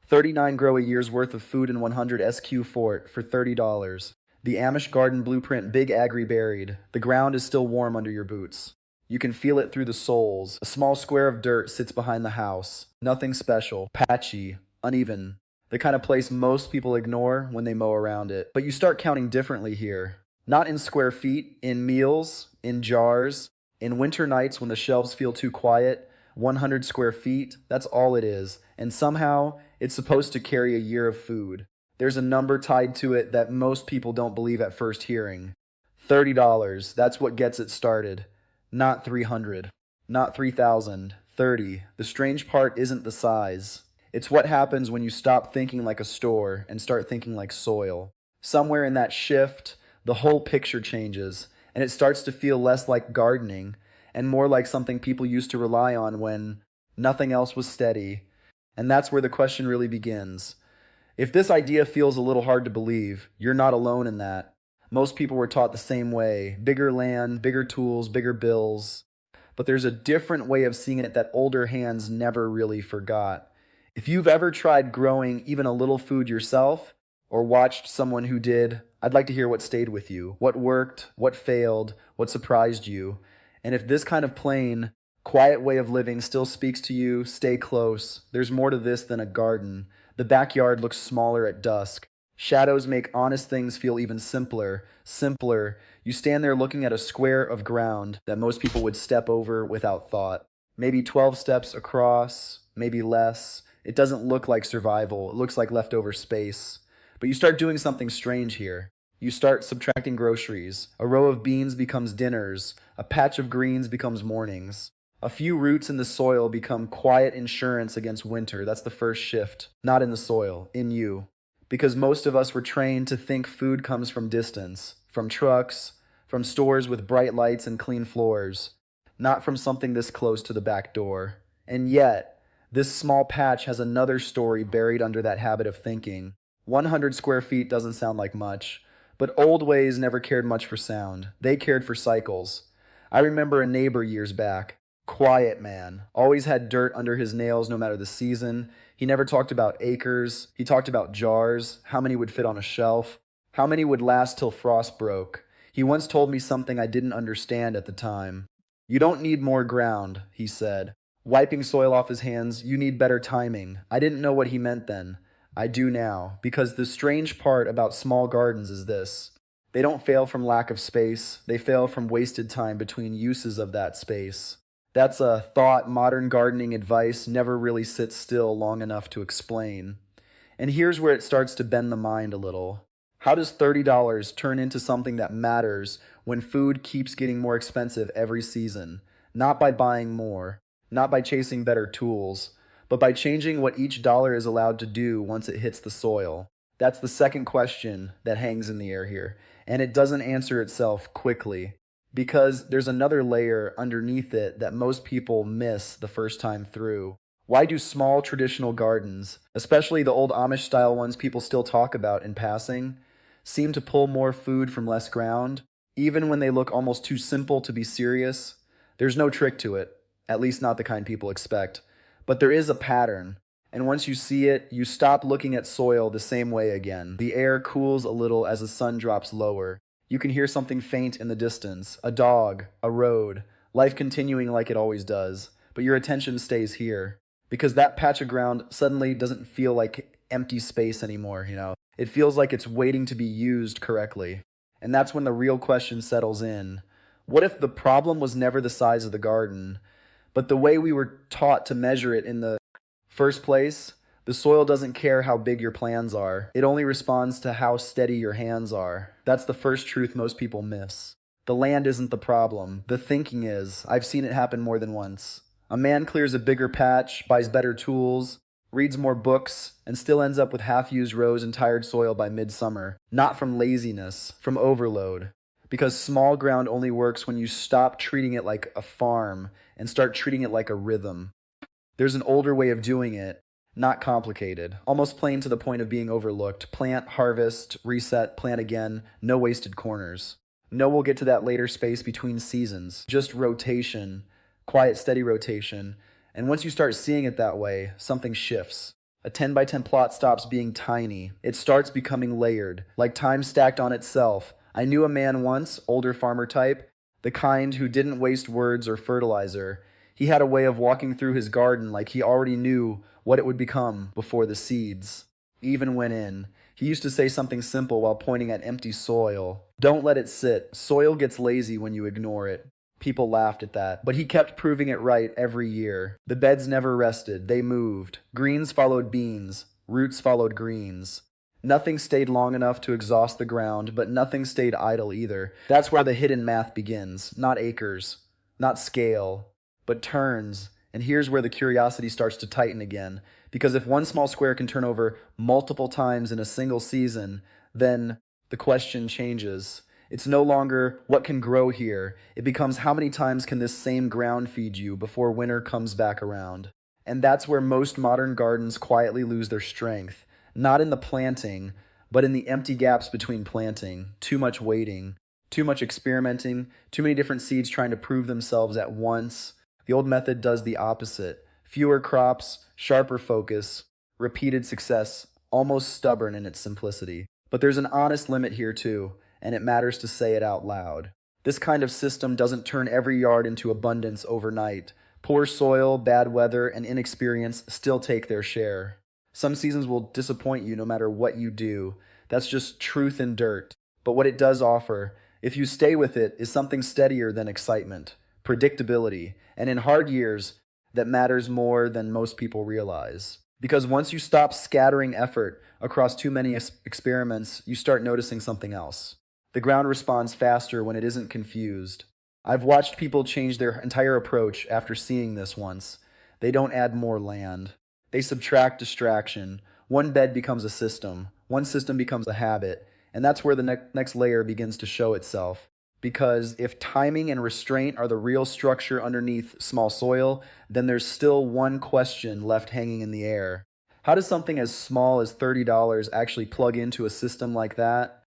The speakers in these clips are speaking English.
39 grow a year's worth of food in 100 SQ fort for $30. The Amish garden blueprint, big Agri buried. The ground is still warm under your boots. You can feel it through the soles. A small square of dirt sits behind the house. Nothing special, patchy, uneven. The kind of place most people ignore when they mow around it. But you start counting differently here. Not in square feet, in meals, in jars, in winter nights when the shelves feel too quiet. 100 square feet, that's all it is. And somehow, it's supposed to carry a year of food. There's a number tied to it that most people don't believe at first hearing. $30, that's what gets it started. Not 300, not 3,000, 30. The strange part isn't the size. It's what happens when you stop thinking like a store and start thinking like soil. Somewhere in that shift, the whole picture changes, and it starts to feel less like gardening and more like something people used to rely on when nothing else was steady. And that's where the question really begins. If this idea feels a little hard to believe, you're not alone in that. Most people were taught the same way: bigger land, bigger tools, bigger bills. But there's a different way of seeing it that older hands never really forgot. If you've ever tried growing even a little food yourself, or watched someone who did, I'd like to hear what stayed with you, what worked, what failed, what surprised you. And if this kind of plain, quiet way of living still speaks to you, stay close. There's more to this than a garden. The backyard looks smaller at dusk. Shadows make honest things feel even simpler. Simpler. You stand there looking at a square of ground that most people would step over without thought. Maybe 12 steps across, maybe less. It doesn't look like survival. It looks like leftover space. But you start doing something strange here. You start subtracting groceries. A row of beans becomes dinners. A patch of greens becomes mornings. A few roots in the soil become quiet insurance against winter. That's the first shift. Not in the soil, in you. Because most of us were trained to think food comes from distance, from trucks, from stores with bright lights and clean floors, not from something this close to the back door. And yet, this small patch has another story buried under that habit of thinking. 100 square feet doesn't sound like much, but old ways never cared much for sound. They cared for cycles. I remember a neighbor years back. Quiet man. Always had dirt under his nails no matter the season. He never talked about acres. He talked about jars, how many would fit on a shelf, how many would last till frost broke. He once told me something I didn't understand at the time. You don't need more ground, he said. Wiping soil off his hands, you need better timing. I didn't know what he meant then. I do now, because the strange part about small gardens is this. They don't fail from lack of space. They fail from wasted time between uses of that space. That's a thought modern gardening advice never really sits still long enough to explain. And here's where it starts to bend the mind a little. How does $30 turn into something that matters when food keeps getting more expensive every season? Not by buying more, not by chasing better tools, but by changing what each dollar is allowed to do once it hits the soil. That's the second question that hangs in the air here, and it doesn't answer itself quickly. Because there's another layer underneath it that most people miss the first time through. Why do small traditional gardens, especially the old Amish-style ones people still talk about in passing, seem to pull more food from less ground, even when they look almost too simple to be serious? There's no trick to it, at least not the kind people expect. But there is a pattern, and once you see it, you stop looking at soil the same way again. The air cools a little as the sun drops lower. You can hear something faint in the distance, a dog, a road, life continuing like it always does, but your attention stays here. Because that patch of ground suddenly doesn't feel like empty space anymore, It feels like it's waiting to be used correctly. And that's when the real question settles in. What if the problem was never the size of the garden, but the way we were taught to measure it in the first place? The soil doesn't care how big your plans are. It only responds to how steady your hands are. That's the first truth most people miss. The land isn't the problem. The thinking is. I've seen it happen more than once. A man clears a bigger patch, buys better tools, reads more books, and still ends up with half-used rows and tired soil by midsummer. Not from laziness, from overload. Because small ground only works when you stop treating it like a farm and start treating it like a rhythm. There's an older way of doing it. Not complicated, almost plain to the point of being overlooked. Plant, harvest, reset, plant again, no wasted corners. No, we'll get to that later space between seasons. Just rotation, quiet, steady rotation. And once you start seeing it that way, something shifts. A 10 by 10 plot stops being tiny. It starts becoming layered, like time stacked on itself. I knew a man once, older farmer type, the kind who didn't waste words or fertilizer. He had a way of walking through his garden like he already knew what it would become before the seeds even went in. He used to say something simple while pointing at empty soil. Don't let it sit. Soil gets lazy when you ignore it. People laughed at that, but he kept proving it right every year. The beds never rested, they moved. Greens followed beans, roots followed greens. Nothing stayed long enough to exhaust the ground, but nothing stayed idle either. That's where the hidden math begins. Not acres, not scale, but turns. And here's where the curiosity starts to tighten again. Because if one small square can turn over multiple times in a single season, then the question changes. It's no longer what can grow here. It becomes how many times can this same ground feed you before winter comes back around. And that's where most modern gardens quietly lose their strength. Not in the planting, but in the empty gaps between planting. Too much waiting, too much experimenting, too many different seeds trying to prove themselves at once. The old method does the opposite. Fewer crops, sharper focus, repeated success, almost stubborn in its simplicity. But there's an honest limit here too, and it matters to say it out loud. This kind of system doesn't turn every yard into abundance overnight. Poor soil, bad weather, and inexperience still take their share. Some seasons will disappoint you no matter what you do. That's just truth in dirt. But what it does offer, if you stay with it, is something steadier than excitement, predictability, and in hard years, that matters more than most people realize. Because once you stop scattering effort across too many experiments, you start noticing something else. The ground responds faster when it isn't confused. I've watched people change their entire approach after seeing this once. They don't add more land. They subtract distraction. One bed becomes a system. One system becomes a habit. And that's where the next layer begins to show itself. Because if timing and restraint are the real structure underneath small soil, then there's still one question left hanging in the air. How does something as small as $30 actually plug into a system like that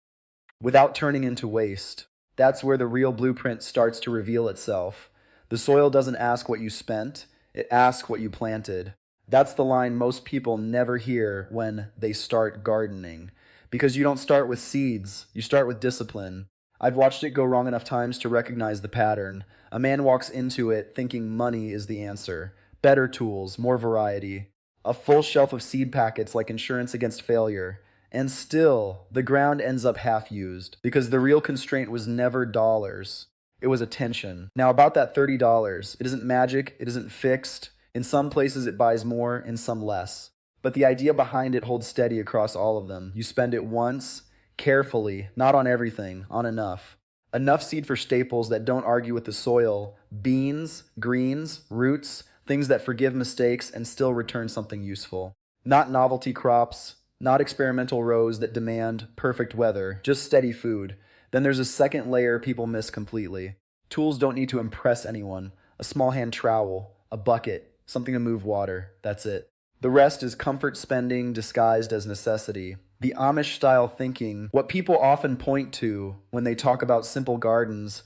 without turning into waste? That's where the real blueprint starts to reveal itself. The soil doesn't ask what you spent, it asks what you planted. That's the line most people never hear when they start gardening. Because you don't start with seeds, you start with discipline. I've watched it go wrong enough times to recognize the pattern. A man walks into it thinking money is the answer. Better tools, more variety, a full shelf of seed packets like insurance against failure. And still, the ground ends up half used because the real constraint was never dollars. It was attention. Now about that $30, it isn't magic, it isn't fixed. In some places it buys more, in some less. But the idea behind it holds steady across all of them. You spend it once, carefully, not on everything, on enough. Enough seed for staples that don't argue with the soil, beans, greens, roots, things that forgive mistakes and still return something useful. Not novelty crops, not experimental rows that demand perfect weather, just steady food. Then there's a second layer people miss completely. Tools don't need to impress anyone. A small hand trowel, a bucket, something to move water, that's it. The rest is comfort spending disguised as necessity. The Amish-style thinking, what people often point to when they talk about simple gardens,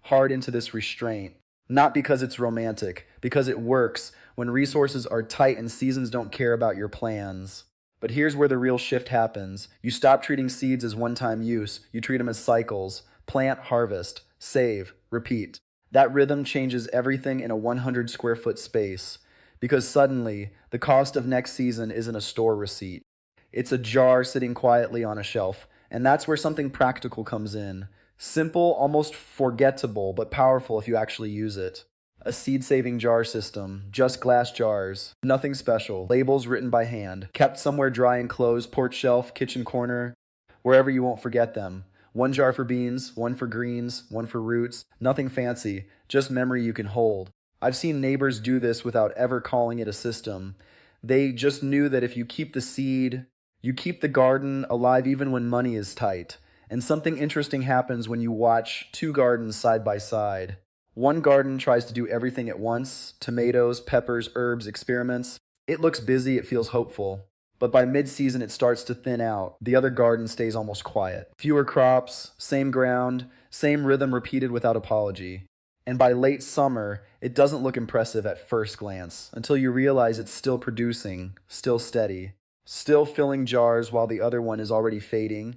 hard into this restraint. Not because it's romantic, because it works when resources are tight and seasons don't care about your plans. But here's where the real shift happens. You stop treating seeds as one-time use. You treat them as cycles. Plant, harvest, save, repeat. That rhythm changes everything in a 100 square foot space. Because suddenly, the cost of next season isn't a store receipt. It's a jar sitting quietly on a shelf, and that's where something practical comes in. Simple, almost forgettable, but powerful if you actually use it. A seed-saving jar system, just glass jars, nothing special, labels written by hand, kept somewhere dry and closed, porch shelf, kitchen corner, wherever you won't forget them. One jar for beans, one for greens, one for roots, nothing fancy, just memory you can hold. I've seen neighbors do this without ever calling it a system. They just knew that if you keep the seed, you keep the garden alive even when money is tight. And something interesting happens when you watch two gardens side by side. One garden tries to do everything at once, tomatoes, peppers, herbs, experiments. It looks busy, it feels hopeful. But by mid-season it starts to thin out. The other garden stays almost quiet. Fewer crops, same ground, same rhythm repeated without apology. And by late summer, it doesn't look impressive at first glance until you realize it's still producing, still steady, still filling jars while the other one is already fading.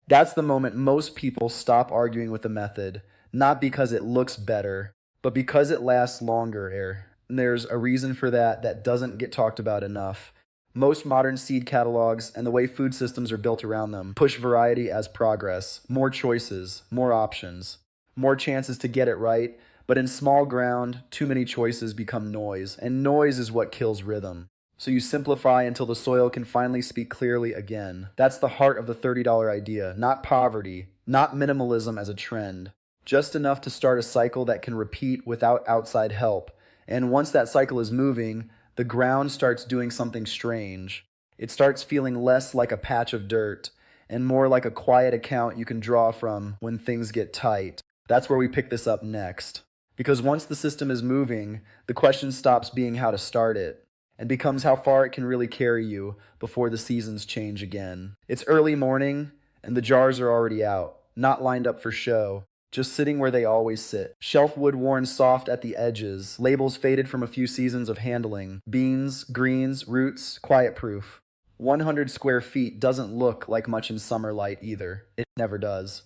That's the moment most people stop arguing with the method, not because it looks better, but because it lasts longer. And there's a reason for that doesn't get talked about enough. Most modern seed catalogs and the way food systems are built around them push variety as progress, more choices, more options, more chances to get it right. But in small ground, too many choices become noise, and noise is what kills rhythm. So you simplify until the soil can finally speak clearly again. That's the heart of the $30 idea. Not poverty, not minimalism as a trend. Just enough to start a cycle that can repeat without outside help. And once that cycle is moving, the ground starts doing something strange. It starts feeling less like a patch of dirt and more like a quiet account you can draw from when things get tight. That's where we pick this up next. Because once the system is moving, the question stops being how to start it and becomes how far it can really carry you before the seasons change again. It's early morning, and the jars are already out, not lined up for show, just sitting where they always sit. Shelf wood worn soft at the edges, labels faded from a few seasons of handling, beans, greens, roots, quiet proof. 100 square feet doesn't look like much in summer light either. It never does.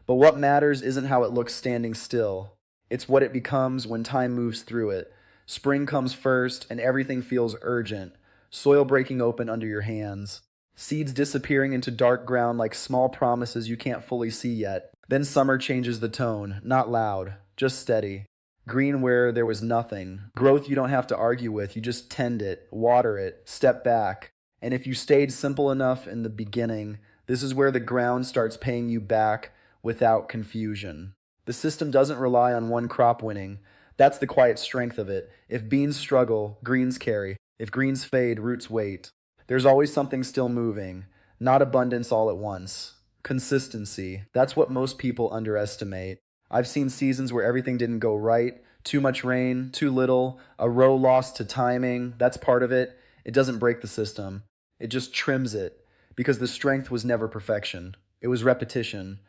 But what matters isn't how it looks standing still. It's what it becomes when time moves through it. Spring comes first, and everything feels urgent. Soil breaking open under your hands. Seeds disappearing into dark ground like small promises you can't fully see yet. Then summer changes the tone, not loud, just steady. Green where there was nothing. Growth you don't have to argue with, you just tend it, water it, step back. And if you stayed simple enough in the beginning, this is where the ground starts paying you back without confusion. The system doesn't rely on one crop winning. That's the quiet strength of it. If beans struggle, greens carry. If greens fade, roots wait. There's always something still moving, not abundance all at once. Consistency. That's what most people underestimate. I've seen seasons where everything didn't go right. Too much rain, too little, a row lost to timing. That's part of it. It doesn't break the system. It just trims it, because the strength was never perfection. It was repetition.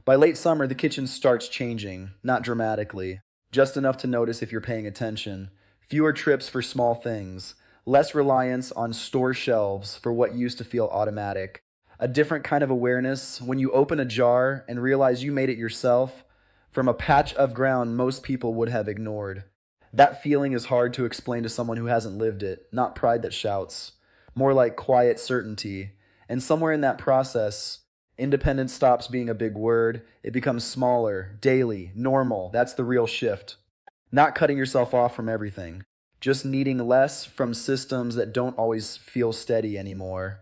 By late summer, the kitchen starts changing, not dramatically, just enough to notice if you're paying attention. Fewer trips for small things, less reliance on store shelves for what used to feel automatic. A different kind of awareness when you open a jar and realize you made it yourself from a patch of ground most people would have ignored. That feeling is hard to explain to someone who hasn't lived it, not pride that shouts, more like quiet certainty. And somewhere in that process, independence stops being a big word. It becomes smaller, daily, normal. That's the real shift. Not cutting yourself off from everything, just needing less from systems that don't always feel steady anymore.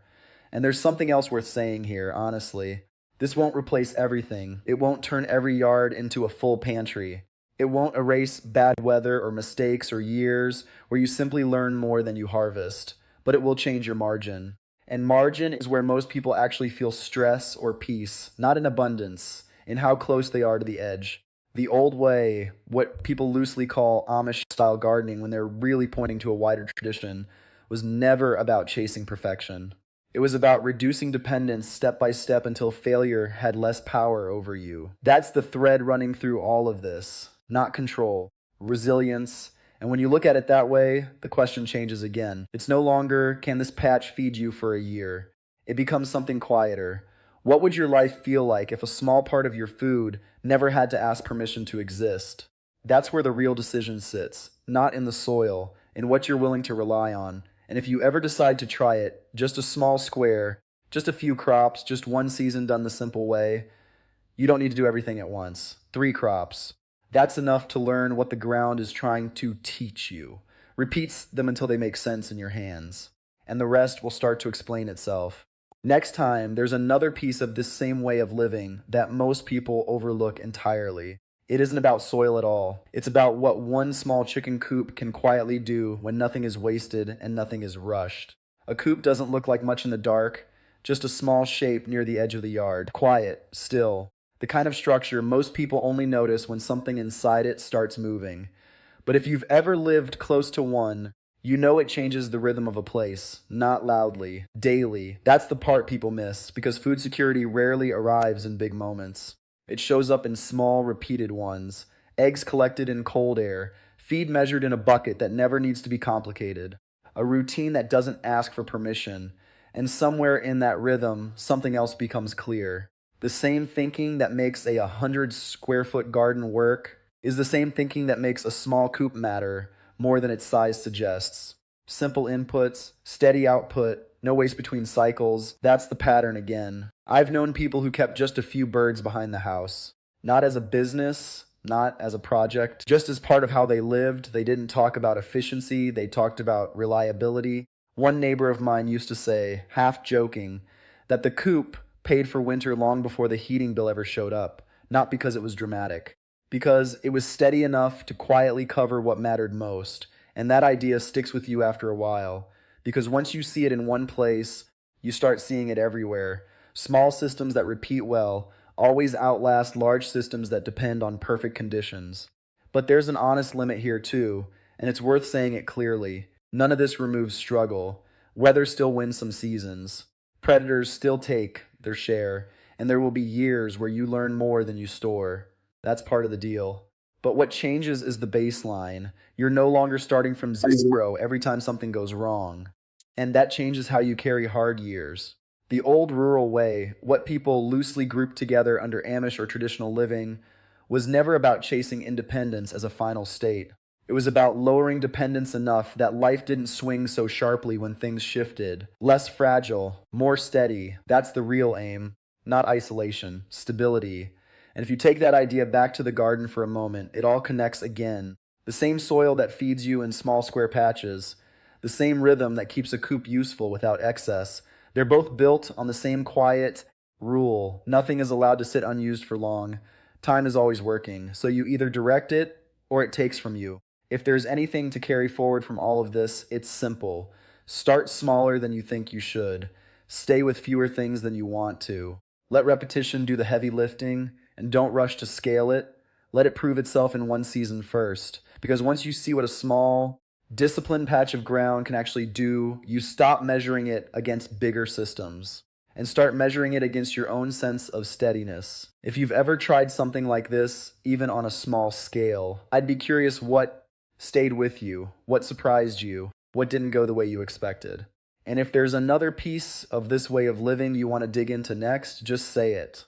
And there's something else worth saying here, honestly. This won't replace everything. It won't turn every yard into a full pantry. It won't erase bad weather or mistakes or years where you simply learn more than you harvest. But it will change your margin. And margin is where most people actually feel stress or peace, not in abundance, in how close they are to the edge. The old way, what people loosely call Amish-style gardening when they're really pointing to a wider tradition, was never about chasing perfection. It was about reducing dependence step by step until failure had less power over you. That's the thread running through all of this, not control, resilience. And when you look at it that way, the question changes again. It's no longer, can this patch feed you for a year? It becomes something quieter. What would your life feel like if a small part of your food never had to ask permission to exist? That's where the real decision sits, not in the soil, in what you're willing to rely on. And if you ever decide to try it, just a small square, just a few crops, just one season done the simple way, you don't need to do everything at once. 3 crops. That's enough to learn what the ground is trying to teach you. Repeats them until they make sense in your hands. And the rest will start to explain itself. Next time, there's another piece of this same way of living that most people overlook entirely. It isn't about soil at all. It's about what one small chicken coop can quietly do when nothing is wasted and nothing is rushed. A coop doesn't look like much in the dark, just a small shape near the edge of the yard. Quiet, still. The kind of structure most people only notice when something inside it starts moving. But if you've ever lived close to one, you know it changes the rhythm of a place, not loudly, daily. That's the part people miss, because food security rarely arrives in big moments. It shows up in small, repeated ones, eggs collected in cold air, feed measured in a bucket that never needs to be complicated, a routine that doesn't ask for permission, and somewhere in that rhythm, something else becomes clear. The same thinking that makes a 100 square foot garden work is the same thinking that makes a small coop matter more than its size suggests. Simple inputs, steady output, no waste between cycles. That's the pattern again. I've known people who kept just a few birds behind the house. Not as a business, not as a project, just as part of how they lived. They didn't talk about efficiency, they talked about reliability. One neighbor of mine used to say, half joking, that the coop paid for winter long before the heating bill ever showed up, not because it was dramatic, because it was steady enough to quietly cover what mattered most. And that idea sticks with you after a while, because once you see it in one place, you start seeing it everywhere. Small systems that repeat well always outlast large systems that depend on perfect conditions. But there's an honest limit here too, and it's worth saying it clearly. None of this removes struggle. Weather still wins some seasons. Predators still take their share, and there will be years where you learn more than you store. That's part of the deal. But what changes is the baseline. You're no longer starting from zero every time something goes wrong. And that changes how you carry hard years. The old rural way, what people loosely grouped together under Amish or traditional living, was never about chasing independence as a final state. It was about lowering dependence enough that life didn't swing so sharply when things shifted. Less fragile, more steady. That's the real aim. Not isolation, stability. And if you take that idea back to the garden for a moment, it all connects again. The same soil that feeds you in small square patches, the same rhythm that keeps a coop useful without excess. They're both built on the same quiet rule. Nothing is allowed to sit unused for long. Time is always working, so you either direct it or it takes from you. If there's anything to carry forward from all of this, it's simple. Start smaller than you think you should. Stay with fewer things than you want to. Let repetition do the heavy lifting, and don't rush to scale it. Let it prove itself in one season first. Because once you see what a small, disciplined patch of ground can actually do, you stop measuring it against bigger systems and start measuring it against your own sense of steadiness. If you've ever tried something like this, even on a small scale, I'd be curious what stayed with you, what surprised you, what didn't go the way you expected. And if there's another piece of this way of living you want to dig into next, just say it.